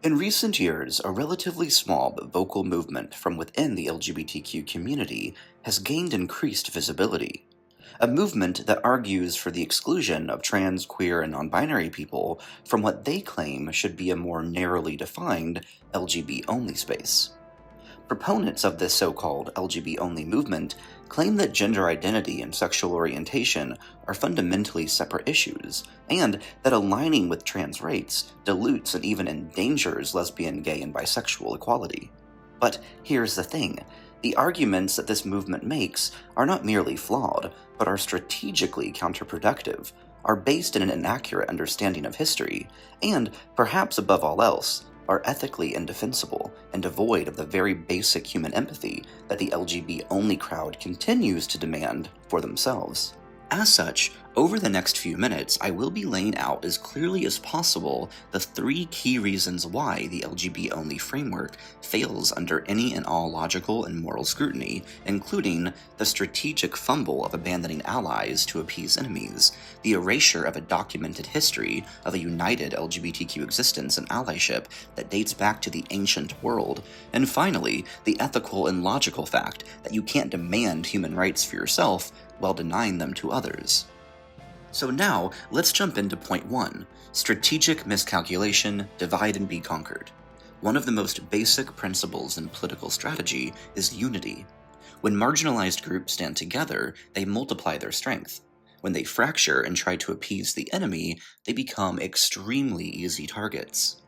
In recent years, a relatively small but vocal movement from within the LGBTQ community has gained increased visibility. A movement that argues for the exclusion of trans, queer, and non binary people from what they claim should be a more narrowly defined LGB only space. Proponents of this so-called LGB-only movement claim that gender identity and sexual orientation are fundamentally separate issues, and that aligning with trans rights dilutes and even endangers lesbian, gay, and bisexual equality. But here's the thing. The arguments that this movement makes are not merely flawed, but are strategically counterproductive, are based in an inaccurate understanding of history, and, perhaps above all else, are ethically indefensible and devoid of the very basic human empathy that the LGB-only crowd continues to demand for themselves. As such, over the next few minutes, I will be laying out as clearly as possible the three key reasons why the LGB-only framework fails under any and all logical and moral scrutiny, including the strategic fumble of abandoning allies to appease enemies, the erasure of a documented history of a united LGBTQ existence and allyship that dates back to the ancient world, and finally, the ethical and logical fact that you can't demand human rights for yourself while denying them to others. So now, let's jump into point 1, strategic miscalculation, divide and be conquered. One of the most basic principles in political strategy is unity. When marginalized groups stand together, they multiply their strength. When they fracture and try to appease the enemy, they become extremely easy targets.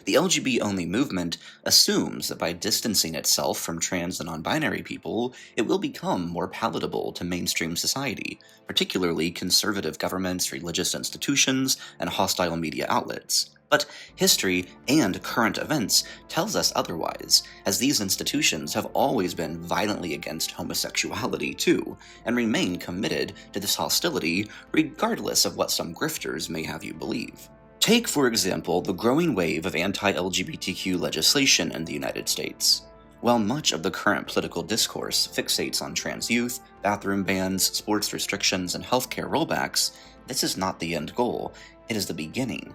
The LGB-only movement assumes that by distancing itself from trans and non-binary people, it will become more palatable to mainstream society, particularly conservative governments, religious institutions, and hostile media outlets. But history and current events tells us otherwise, as these institutions have always been violently against homosexuality too, and remain committed to this hostility regardless of what some grifters may have you believe. Take, for example, the growing wave of anti-LGBTQ legislation in the United States. While much of the current political discourse fixates on trans youth, bathroom bans, sports restrictions, and healthcare rollbacks, this is not the end goal, it is the beginning.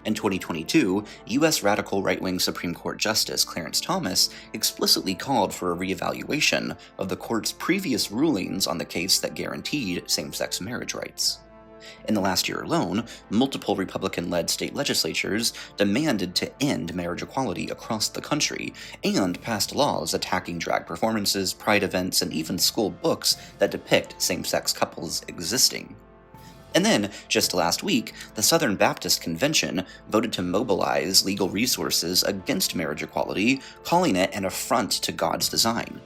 In 2022, U.S. radical right-wing Supreme Court Justice Clarence Thomas explicitly called for a reevaluation of the court's previous rulings on the case that guaranteed same-sex marriage rights. In the last year alone, multiple Republican-led state legislatures demanded to end marriage equality across the country and passed laws attacking drag performances, pride events, and even school books that depict same-sex couples existing. And then, just last week, the Southern Baptist Convention voted to mobilize legal resources against marriage equality, calling it an affront to God's design.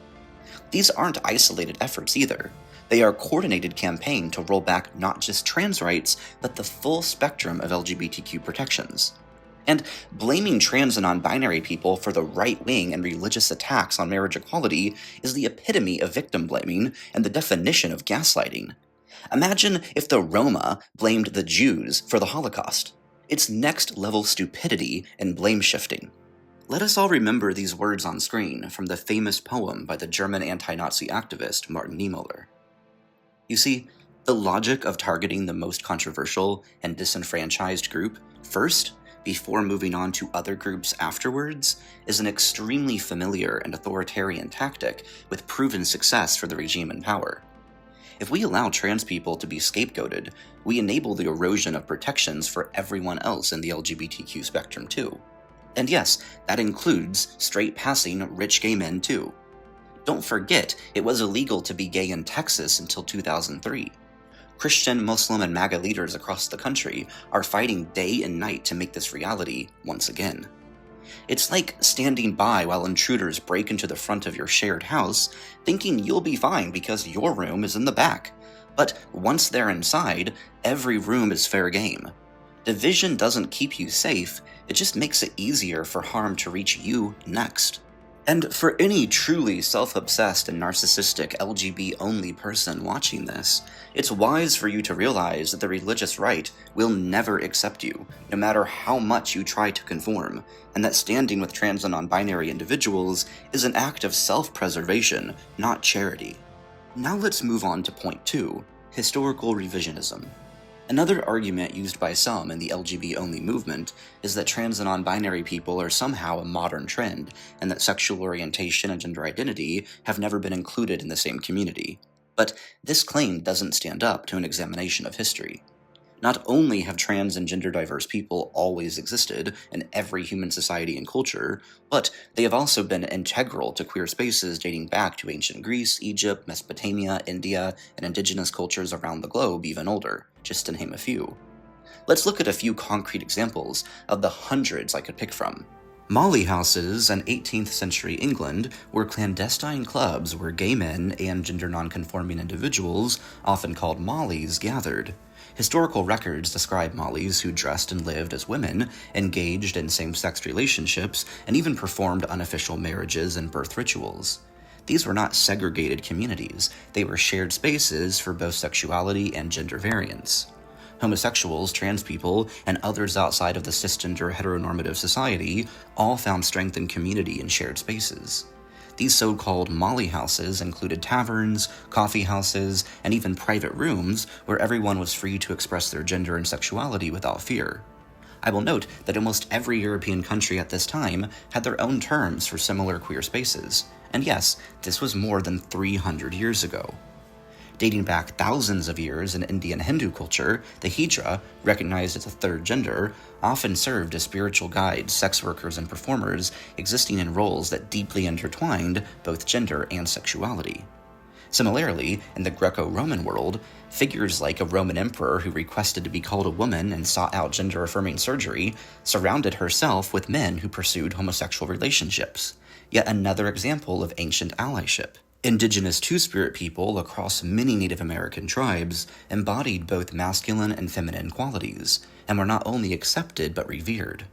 These aren't isolated efforts either. They are a coordinated campaign to roll back not just trans rights, but the full spectrum of LGBTQ protections. And blaming trans and non-binary people for the right-wing and religious attacks on marriage equality is the epitome of victim blaming and the definition of gaslighting. Imagine if the Roma blamed the Jews for the Holocaust. It's next-level stupidity and blame-shifting. Let us all remember these words on screen from the famous poem by the German anti-Nazi activist Martin Niemöller. You see, the logic of targeting the most controversial and disenfranchised group first, before moving on to other groups afterwards, is an extremely familiar and authoritarian tactic with proven success for the regime in power. If we allow trans people to be scapegoated, we enable the erosion of protections for everyone else in the LGBTQ spectrum too. And yes, that includes straight-passing rich gay men too. Don't forget, it was illegal to be gay in Texas until 2003. Christian, Muslim, and MAGA leaders across the country are fighting day and night to make this reality once again. It's like standing by while intruders break into the front of your shared house, thinking you'll be fine because your room is in the back. But once they're inside, every room is fair game. Division doesn't keep you safe, it just makes it easier for harm to reach you next. And for any truly self-obsessed and narcissistic LGB-only person watching this, it's wise for you to realize that the religious right will never accept you, no matter how much you try to conform, and that standing with trans and non-binary individuals is an act of self-preservation, not charity. Now let's move on to point 2, historical revisionism. Another argument used by some in the LGB-only movement is that trans and non-binary people are somehow a modern trend, and that sexual orientation and gender identity have never been included in the same community. But this claim doesn't stand up to an examination of history. Not only have trans and gender diverse people always existed in every human society and culture, but they have also been integral to queer spaces dating back to ancient Greece, Egypt, Mesopotamia, India, and indigenous cultures around the globe even older, just to name a few. Let's look at a few concrete examples of the hundreds I could pick from. Molly houses in 18th century England were clandestine clubs where gay men and gender nonconforming individuals, often called mollies, gathered. Historical records describe mollies who dressed and lived as women, engaged in same-sex relationships, and even performed unofficial marriages and birth rituals. These were not segregated communities, they were shared spaces for both sexuality and gender variance. Homosexuals, trans people, and others outside of the cisgender heteronormative society all found strength in community and shared spaces. These so-called molly houses included taverns, coffee houses, and even private rooms where everyone was free to express their gender and sexuality without fear. I will note that almost every European country at this time had their own terms for similar queer spaces, and yes, this was more than 300 years ago. Dating back thousands of years in Indian Hindu culture, the Hijra, recognized as a third gender, often served as spiritual guides, sex workers, and performers, existing in roles that deeply intertwined both gender and sexuality. Similarly, in the Greco-Roman world, figures like a Roman emperor who requested to be called a woman and sought out gender-affirming surgery surrounded herself with men who pursued homosexual relationships, yet another example of ancient allyship. Indigenous Two-Spirit people across many Native American tribes embodied both masculine and feminine qualities, and were not only accepted but revered.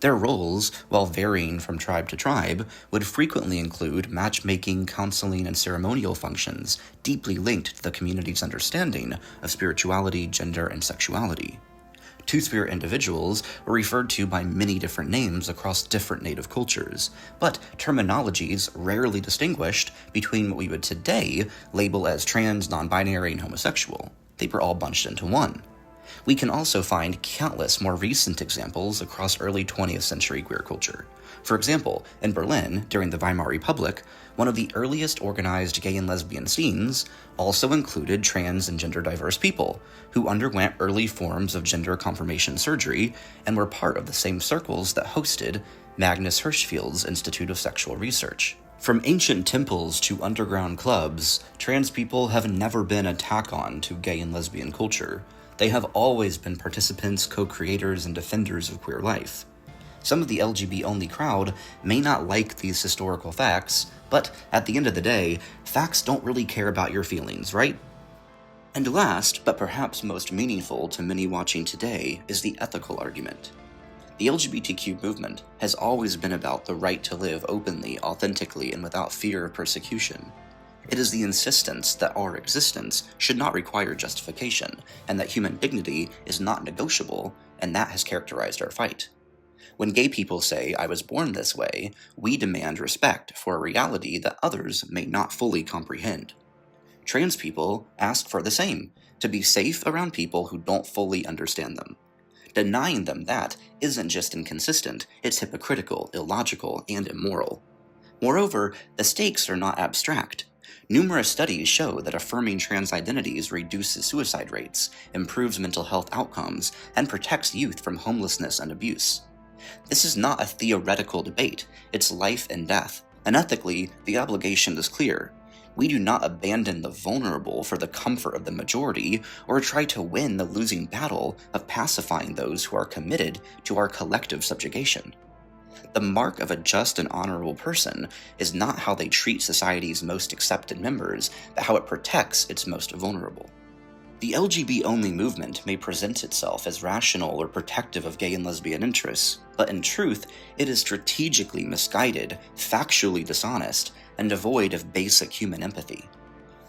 Their roles, while varying from tribe to tribe, would frequently include matchmaking, counseling, and ceremonial functions deeply linked to the community's understanding of spirituality, gender, and sexuality. Two-Spirit individuals were referred to by many different names across different Native cultures, but terminologies rarely distinguished between what we would today label as trans, non-binary, and homosexual. They were all bunched into one. We can also find countless more recent examples across early 20th century queer culture. For example, in Berlin, during the Weimar Republic, one of the earliest organized gay and lesbian scenes also included trans and gender diverse people, who underwent early forms of gender confirmation surgery and were part of the same circles that hosted Magnus Hirschfeld's Institute of Sexual Research. From ancient temples to underground clubs, trans people have never been a tack-on to gay and lesbian culture. They have always been participants, co-creators, and defenders of queer life. Some of the LGB-only crowd may not like these historical facts, but at the end of the day, facts don't really care about your feelings, right? And last, but perhaps most meaningful to many watching today, is the ethical argument. The LGBTQ movement has always been about the right to live openly, authentically, and without fear of persecution. It is the insistence that our existence should not require justification, and that human dignity is not negotiable, and that has characterized our fight. When gay people say, "I was born this way," we demand respect for a reality that others may not fully comprehend. Trans people ask for the same, to be safe around people who don't fully understand them. Denying them that isn't just inconsistent, it's hypocritical, illogical, and immoral. Moreover, the stakes are not abstract. Numerous studies show that affirming trans identities reduces suicide rates, improves mental health outcomes, and protects youth from homelessness and abuse. This is not a theoretical debate, it's life and death, and ethically, the obligation is clear. We do not abandon the vulnerable for the comfort of the majority, or try to win the losing battle of pacifying those who are committed to our collective subjugation. The mark of a just and honorable person is not how they treat society's most accepted members, but how it protects its most vulnerable. The LGB-only movement may present itself as rational or protective of gay and lesbian interests, but in truth, it is strategically misguided, factually dishonest, and devoid of basic human empathy.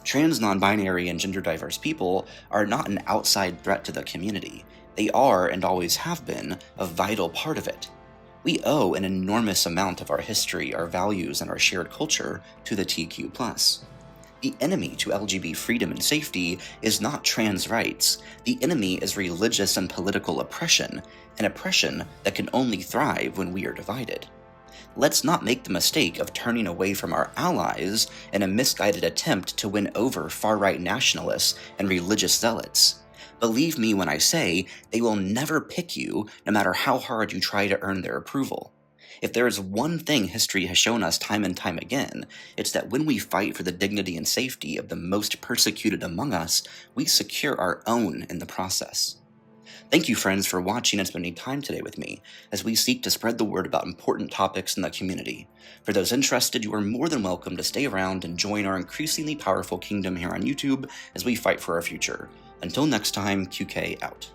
Trans, non-binary, and gender-diverse people are not an outside threat to the community. They are, and always have been, a vital part of it. We owe an enormous amount of our history, our values, and our shared culture to the TQ+. The enemy to LGB freedom and safety is not trans rights. The enemy is religious and political oppression, an oppression that can only thrive when we are divided. Let's not make the mistake of turning away from our allies in a misguided attempt to win over far-right nationalists and religious zealots. Believe me when I say they will never pick you, no matter how hard you try to earn their approval. If there is one thing history has shown us time and time again, it's that when we fight for the dignity and safety of the most persecuted among us, we secure our own in the process. Thank you, friends, for watching and spending time today with me as we seek to spread the word about important topics in the community. For those interested, you are more than welcome to stay around and join our increasingly powerful kingdom here on YouTube as we fight for our future. Until next time, QK out.